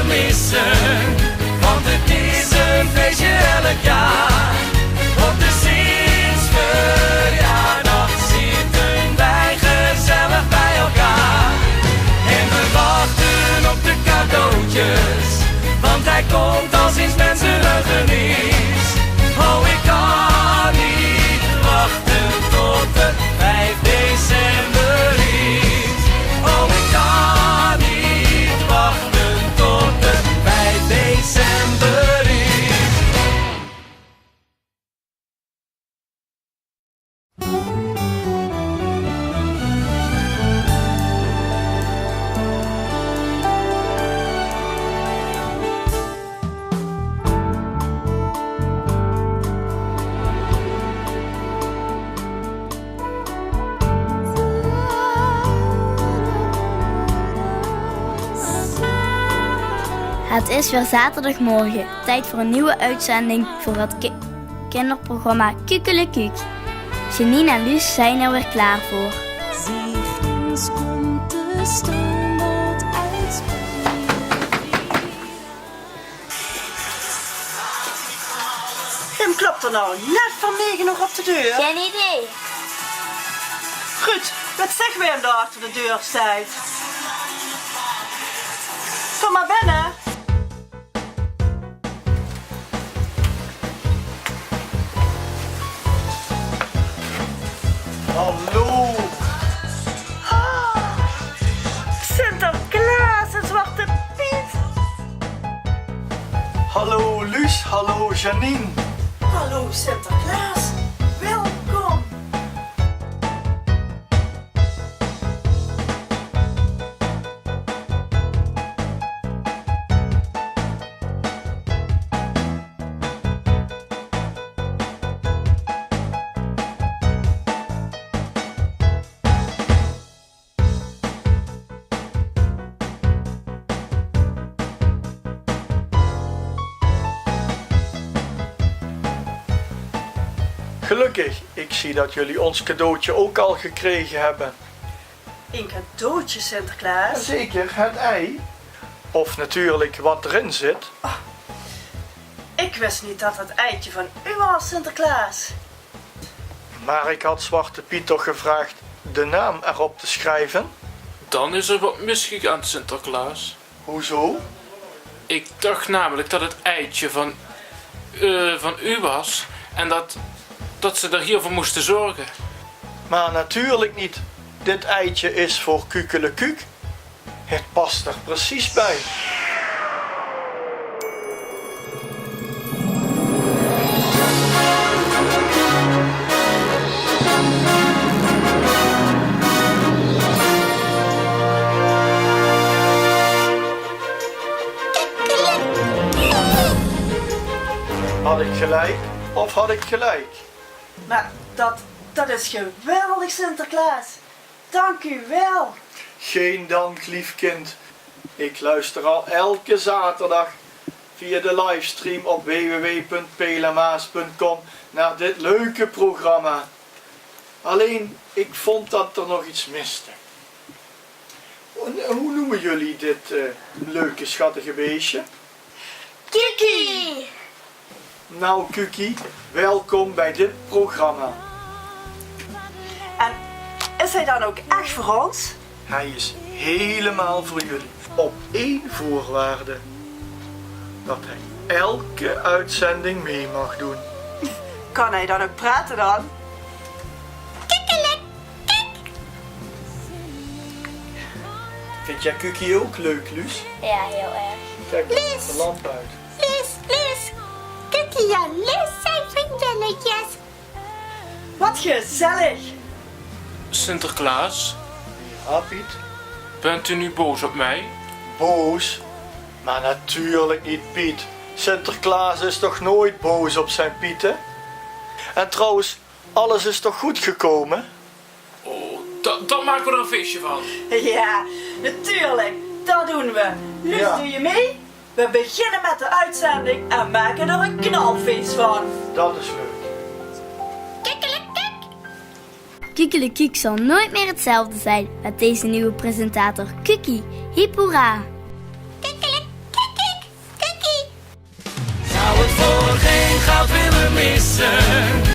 missen, want het is een feestje elk jaar. Op de Sintsverjaardag zitten wij gezellig bij elkaar. En we wachten op de cadeautjes, want hij komt al sinds mensenheugenis. Oh, ik kan niet wachten tot het 5 december is. Oh, ik kan niet wachten tot het 5 december is. Het is weer zaterdagmorgen, tijd voor een nieuwe uitzending voor het kinderprogramma Kukelekiek. Janine en Luus zijn er weer klaar voor. Ginds komt de stoomboot uitspringen. Kim klopt er nou net vanwege nog op de deur? Geen idee. Goed, wat zeggen wij hem daar achter de deur staat? Kom maar binnen. Hallo! Oh, Sinterklaas en Zwarte Piet. Hallo Luus, hallo Janine. Hallo Sinterklaas, welkom. Gelukkig, ik zie dat jullie ons cadeautje ook al gekregen hebben. Een cadeautje, Sinterklaas. Zeker, het ei. Of natuurlijk wat erin zit. Ik wist niet dat het eitje van u was, Sinterklaas. Maar ik had Zwarte Piet toch gevraagd de naam erop te schrijven. Dan is er wat misgegaan, Sinterklaas. Hoezo? Ik dacht namelijk dat het eitje van u was en dat ze er hiervoor moesten zorgen. Maar natuurlijk niet. Dit eitje is voor Kukelekuuk. Het past er precies bij. Had ik gelijk of had ik gelijk? Maar dat is geweldig, Sinterklaas. Dank u wel. Geen dank, lief kind. Ik luister al elke zaterdag via de livestream op www.pelamaas.com naar dit leuke programma. Alleen, ik vond dat er nog iets miste. Hoe noemen jullie dit leuke, schattige beestje? Kiki! Nou, Kukie, welkom bij dit programma. En is hij dan ook echt voor ons? Hij is helemaal voor jullie. Op één voorwaarde. Dat hij elke uitzending mee mag doen. Kan hij dan ook praten dan? Vind jij Kukie ook leuk, Luus? Ja, heel erg. Kijk, de lamp uit. Lies. Kiki en Lies zijn vriendinnetjes. Wat gezellig. Sinterklaas, Ja, Piet? bent u nu boos op mij? Boos? Maar natuurlijk niet, Piet. Sinterklaas is toch nooit boos op zijn Pieten? En trouwens, alles is toch goed gekomen? Oh, dan maken we er een feestje van. Ja, natuurlijk. Dat doen we. Luus, Ja. doe je mee? We beginnen met de uitzending en maken er een knalfeest van. Dat is leuk. Kukelekiek zal nooit meer hetzelfde zijn met deze nieuwe presentator Kukie. Hip hoera! Kikkelek, kikkelek. voor geen goud willen missen.